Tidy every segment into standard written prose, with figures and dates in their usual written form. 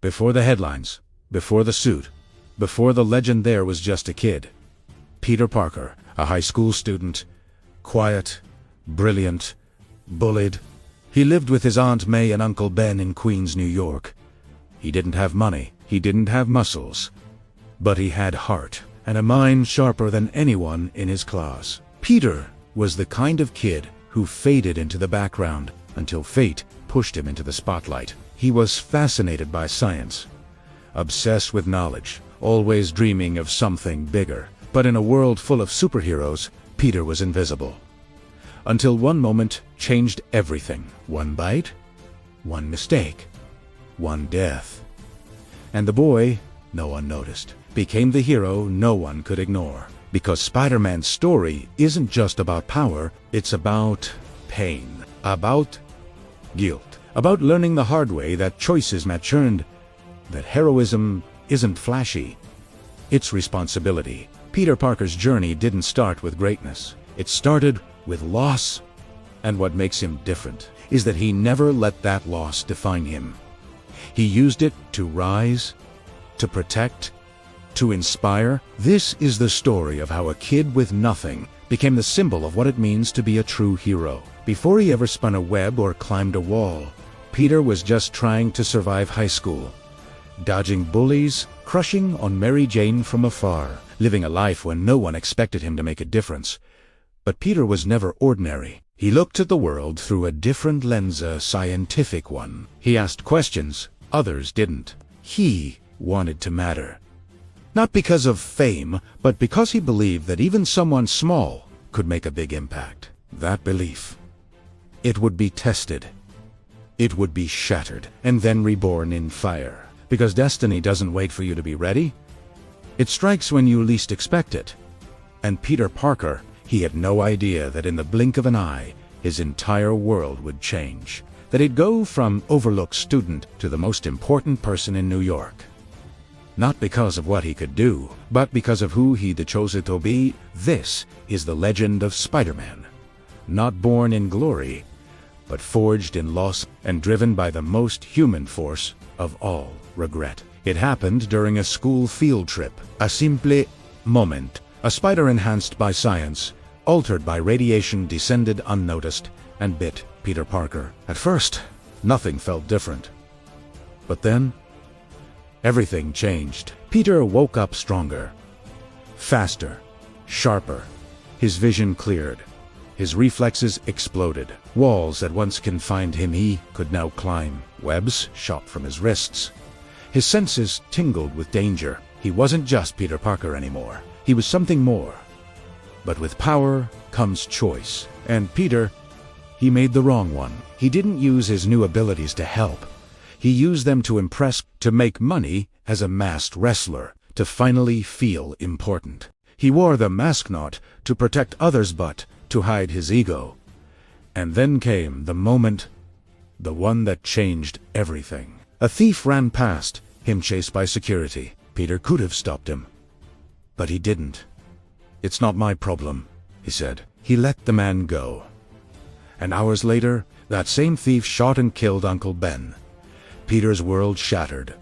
Before the headlines, before the suit, before the legend, there was just a kid. Peter Parker, a high school student, quiet, brilliant, bullied. He lived with his Aunt May and Uncle Ben in Queens, New York. He didn't have money, he didn't have muscles, but he had heart and a mind sharper than anyone in his class. Peter was the kind of kid who faded into the background until fate pushed him into the spotlight. He was fascinated by science, obsessed with knowledge, always dreaming of something bigger. But in a world full of superheroes, Peter was invisible. Until one moment changed everything. One bite, one mistake, one death. And the boy, no one noticed, became the hero no one could ignore. Because Spider-Man's story isn't just about power, it's about pain, about guilt, about learning the hard way that choices matured, that heroism isn't flashy, it's responsibility. Peter Parker's journey didn't start with greatness. It started with loss, and what makes him different is that he never let that loss define him. He used it to rise, to protect, to inspire. This is the story of how a kid with nothing became the symbol of what it means to be a true hero. Before he ever spun a web or climbed a wall, Peter was just trying to survive high school, dodging bullies, crushing on Mary Jane from afar, living a life when no one expected him to make a difference. But Peter was never ordinary. He looked at the world through a different lens, a scientific one. He asked questions others didn't. He wanted to matter. Not because of fame, but because he believed that even someone small could make a big impact. That belief, it would be tested. It would be shattered and then reborn in fire. Because destiny doesn't wait for you to be ready. It strikes when you least expect it. And Peter Parker, he had no idea that in the blink of an eye, his entire world would change. That he'd go from overlooked student to the most important person in New York. Not because of what he could do, but because of who he'd chosen to be. This is the legend of Spider-Man. Not born in glory, but forged in loss and driven by the most human force of all, regret. It happened during a school field trip, a simple moment. A spider enhanced by science, altered by radiation, descended unnoticed and bit Peter Parker. At first, nothing felt different. But then, everything changed. Peter woke up stronger, faster, sharper. His vision cleared. His reflexes exploded. Walls that once confined him he could now climb. Webs shot from his wrists. His senses tingled with danger. He wasn't just Peter Parker anymore. He was something more. But with power comes choice. And Peter, he made the wrong one. He didn't use his new abilities to help. He used them to impress, to make money as a masked wrestler, to finally feel important. He wore the mask not to protect others but to hide his ego. And then came the moment, the one that changed everything. A thief ran past him, chased by security. Peter could have stopped him, but he didn't. "It's not my problem," he said. He let the man go. And hours later, that same thief shot and killed Uncle Ben. Peter's world shattered.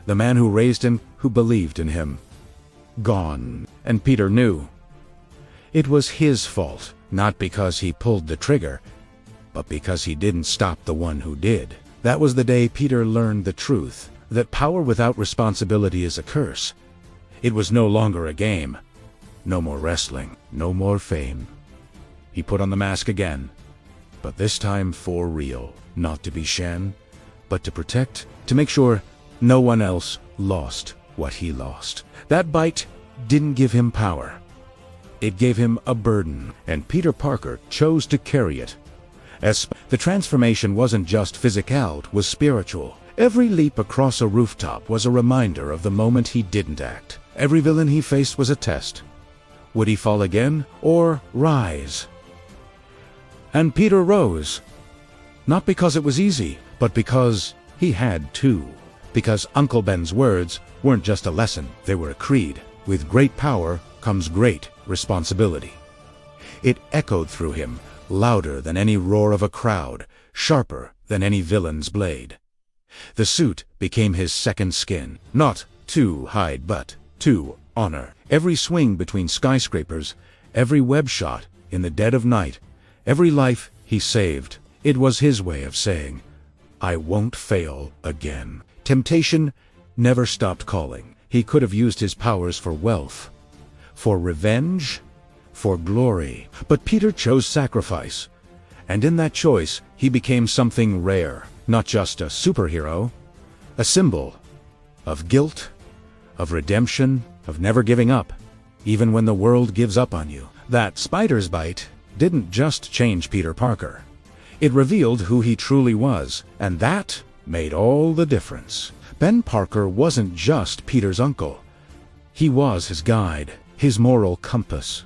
The man who raised him, who believed in him, gone. And Peter knew it was his fault, not because he pulled the trigger, but because he didn't stop the one who did. That was the day Peter learned the truth, that power without responsibility is a curse. It was no longer a game. No more wrestling, no more fame. He put on the mask again, but this time for real. Not to be shan, but to protect, to make sure no one else lost what he lost. That bite didn't give him power. It gave him a burden, and Peter Parker chose to carry it. As the transformation wasn't just physical, it was spiritual. Every leap across a rooftop was a reminder of the moment he didn't act. Every villain he faced was a test. Would he fall again or rise? And Peter rose. Not because it was easy, but because he had to. Because Uncle Ben's words weren't just a lesson, they were a creed. With great power comes great responsibility. It echoed through him, louder than any roar of a crowd, sharper than any villain's blade. The suit became his second skin, not to hide but to honor. Every swing between skyscrapers, every web shot in the dead of night, every life he saved, it was his way of saying, I won't fail again. Temptation never stopped calling. He could have used his powers for wealth, for revenge, for glory. But Peter chose sacrifice. And in that choice, he became something rare. Not just a superhero, a symbol of guilt, of redemption, of never giving up, even when the world gives up on you. That spider's bite didn't just change Peter Parker. It revealed who he truly was, and that made all the difference. Ben Parker wasn't just Peter's uncle. He was his guide, his moral compass,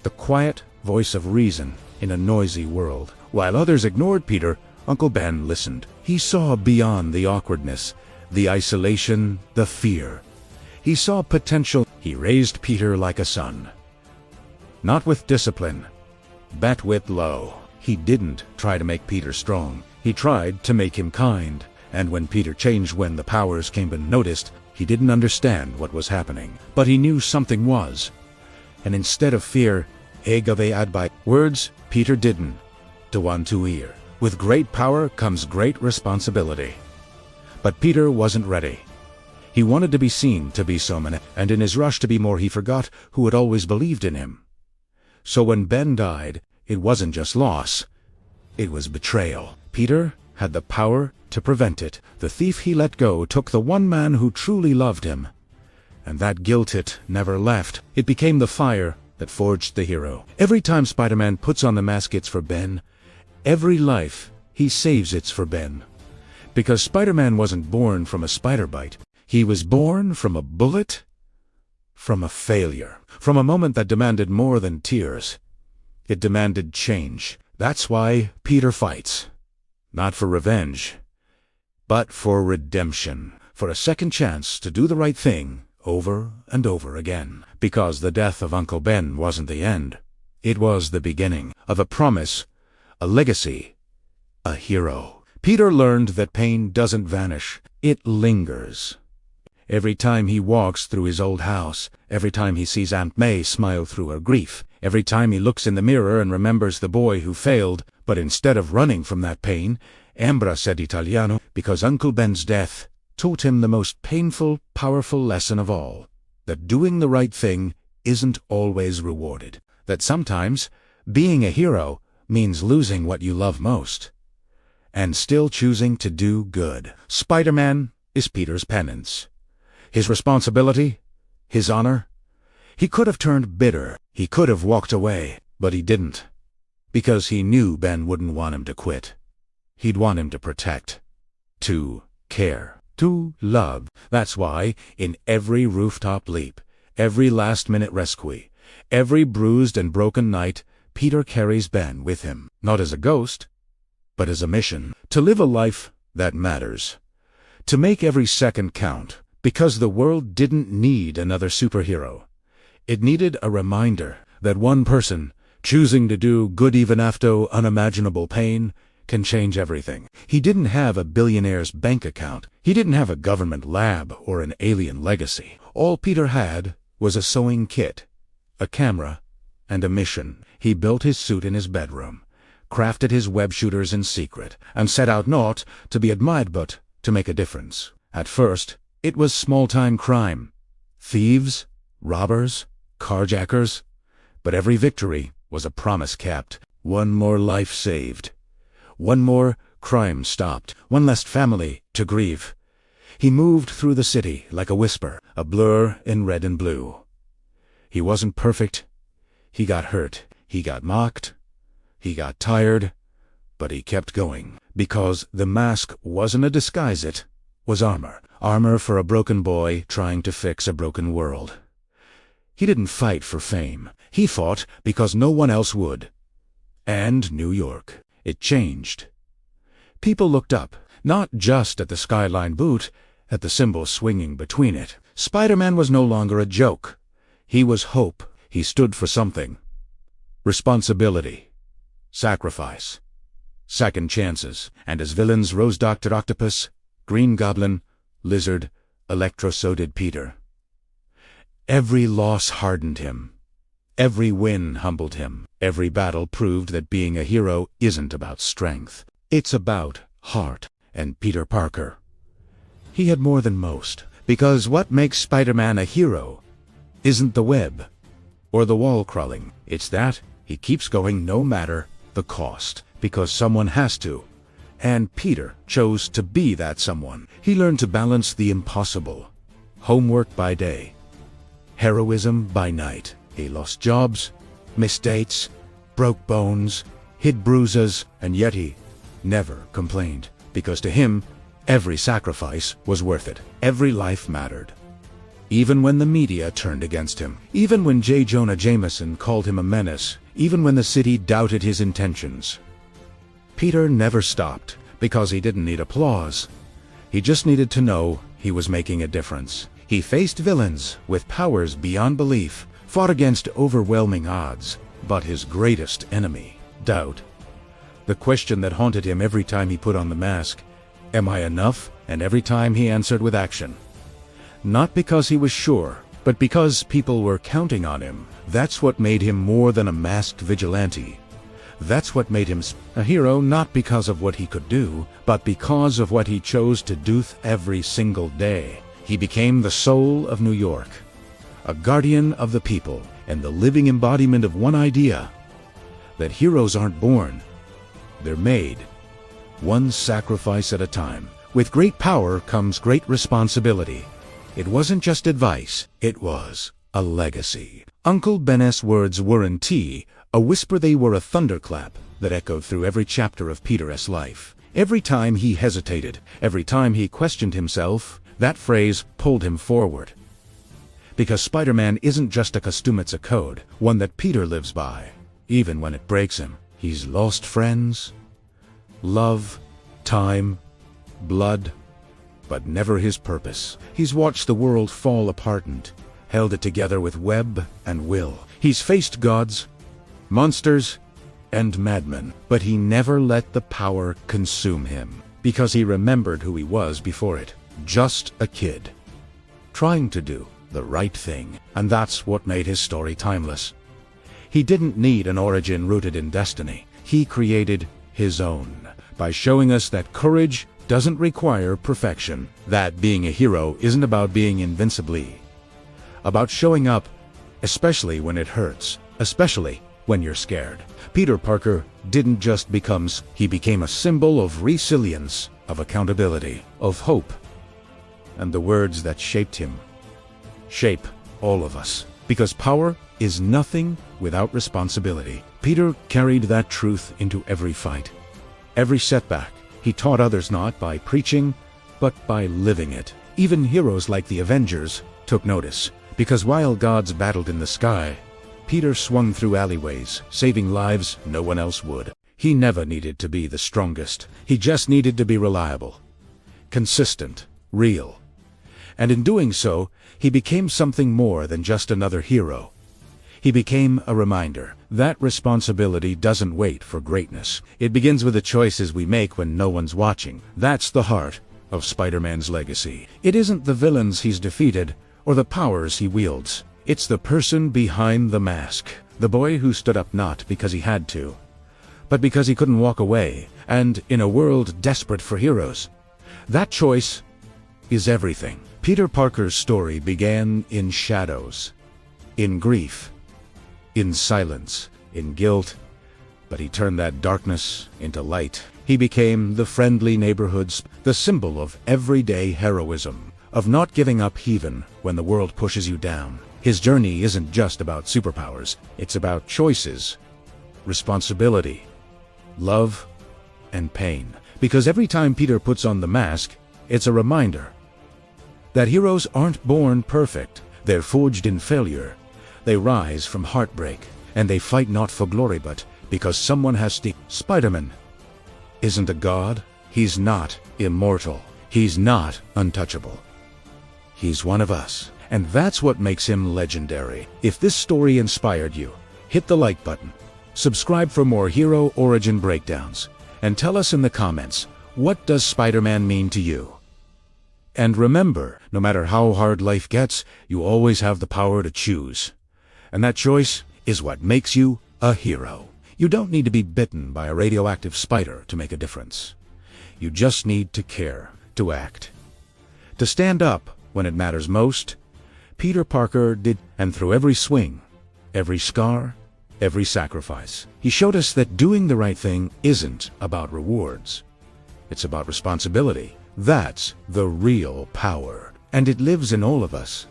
the quiet voice of reason in a noisy world. While others ignored Peter, Uncle Ben listened. He saw beyond the awkwardness, the isolation, the fear. He saw potential. He raised Peter like a son. Not with discipline, but with love. He didn't try to make Peter strong. He tried to make him kind. And when Peter changed, when the powers came unnoticed, he didn't understand what was happening. But he knew something was. And instead of fear, by words, Peter didn't. To one to ear. With great power comes great responsibility. But Peter wasn't ready. He wanted to be seen to be someone, and in his rush to be more he forgot who had always believed in him. So when Ben died, it wasn't just loss. It was betrayal. Peter had the power to prevent it. The thief he let go took the one man who truly loved him. And that guilt, it never left. It became the fire that forged the hero. Every time Spider-Man puts on the mask, it's for Ben. Every life he saves, it's for Ben. Because Spider-Man wasn't born from a spider bite. He was born from a bullet, from a failure, from a moment that demanded more than tears. It demanded change. That's why Peter fights. Not for revenge, but for redemption. For a second chance to do the right thing over and over again. Because the death of Uncle Ben wasn't the end. It was the beginning of a promise, a legacy, a hero. Peter learned that pain doesn't vanish. It lingers. Every time he walks through his old house, every time he sees Aunt May smile through her grief, every time he looks in the mirror and remembers the boy who failed, but instead of running from that pain, Ambra said Italiano, because Uncle Ben's death taught him the most painful, powerful lesson of all, that doing the right thing isn't always rewarded. That sometimes being a hero means losing what you love most, and still choosing to do good. Spider-Man is Peter's penance. His responsibility, his honor. He could have turned bitter. He could have walked away, but he didn't. Because he knew Ben wouldn't want him to quit. He'd want him to protect, to care, to love. That's why, in every rooftop leap, every last-minute rescue, every bruised and broken night, Peter carries Ben with him, not as a ghost, but as a mission. To live a life that matters. To make every second count. Because the world didn't need another superhero. It needed a reminder that one person, choosing to do good even after unimaginable pain, can change everything. He didn't have a billionaire's bank account. He didn't have a government lab or an alien legacy. All Peter had was a sewing kit, a camera, and a mission. He built his suit in his bedroom, crafted his web shooters in secret, and set out not to be admired but to make a difference. At first, it was small-time crime. Thieves, robbers, carjackers. But every victory was a promise kept. One more life saved. One more crime stopped. One less family to grieve. He moved through the city like a whisper, a blur in red and blue. He wasn't perfect. He got hurt. He got mocked. He got tired. But he kept going. Because the mask wasn't a disguise, it was armor. Armor for a broken boy trying to fix a broken world. He didn't fight for fame. He fought because no one else would. And New York. It changed. People looked up, not just at the skyline boot, at the symbol swinging between it. Spider-Man was no longer a joke. He was hope. He stood for something. Responsibility. Sacrifice. Second chances. And as villains rose Dr. Octopus, Green Goblin, Lizard, Electro, so did Peter. Every loss hardened him. Every win humbled him. Every battle proved that being a hero isn't about strength. It's about heart. And Peter Parker, he had more than most. Because what makes Spider-Man a hero isn't the web or the wall crawling. It's that he keeps going no matter the cost, because someone has to. And Peter chose to be that someone. He learned to balance the impossible. Homework by day, heroism by night. He lost jobs, missed dates, broke bones, hid bruises, and yet he never complained. Because to him, every sacrifice was worth it. Every life mattered. Even when the media turned against him. Even when J. Jonah Jameson called him a menace. Even when the city doubted his intentions. Peter never stopped, because he didn't need applause. He just needed to know he was making a difference. He faced villains with powers beyond belief, fought against overwhelming odds, but his greatest enemy, doubt. The question that haunted him every time he put on the mask, am I enough? And every time he answered with action. Not because he was sure, but because people were counting on him. That's what made him more than a masked vigilante. That's what made him a hero, not because of what he could do, but because of what he chose to do every single day. He became the soul of New York, a guardian of the people, and the living embodiment of one idea, that heroes aren't born, they're made, one sacrifice at a time. With great power comes great responsibility. It wasn't just advice, it was a legacy. Uncle Ben's words weren't a whisper, they were a thunderclap that echoed through every chapter of Peter's life. Every time he hesitated, every time he questioned himself, that phrase pulled him forward. Because Spider-Man isn't just a costume, it's a code, one that Peter lives by, even when it breaks him. He's lost friends, love, time, blood, but never his purpose. He's watched the world fall apart and held it together with web and will. He's faced gods, monsters, and madmen, but he never let the power consume him, because he remembered who he was before it. Just a kid, trying to do the right thing. And that's what made his story timeless. He didn't need an origin rooted in destiny. He created his own, by showing us that courage doesn't require perfection. That being a hero isn't about being invincibly, about showing up, especially when it hurts, especially when you're scared. Peter Parker didn't just become, he became a symbol of resilience, of accountability, of hope. And the words that shaped him shape all of us. Because power is nothing without responsibility. Peter carried that truth into every fight, every setback. He taught others not by preaching, but by living it. Even heroes like the Avengers took notice, because while gods battled in the sky, Peter swung through alleyways, saving lives no one else would. He never needed to be the strongest. He just needed to be reliable, consistent, real. And in doing so, he became something more than just another hero. He became a reminder that responsibility doesn't wait for greatness. It begins with the choices we make when no one's watching. That's the heart of Spider-Man's legacy. It isn't the villains he's defeated or the powers he wields. It's the person behind the mask. The boy who stood up not because he had to, but because he couldn't walk away. And in a world desperate for heroes, that choice is everything. Peter Parker's story began in shadows, in grief, in silence, in guilt, but he turned that darkness into light. He became the friendly neighborhood's, the symbol of everyday heroism, of not giving up even when the world pushes you down. His journey isn't just about superpowers, it's about choices, responsibility, love, and pain. Because every time Peter puts on the mask, it's a reminder that heroes aren't born perfect. They're forged in failure. They rise from heartbreak, and they fight not for glory but because someone has to. Spider-Man isn't a god. He's not immortal. He's not untouchable. He's one of us, and that's what makes him legendary. If this story inspired you, hit the like button, subscribe for more hero origin breakdowns, and tell us in the comments, what does Spider-Man mean to you? And remember, no matter how hard life gets, you always have the power to choose. And that choice is what makes you a hero. You don't need to be bitten by a radioactive spider to make a difference. You just need to care, to act, to stand up when it matters most. Peter Parker did, and through every swing, every scar, every sacrifice, he showed us that doing the right thing isn't about rewards. It's about responsibility. That's the real power, and it lives in all of us.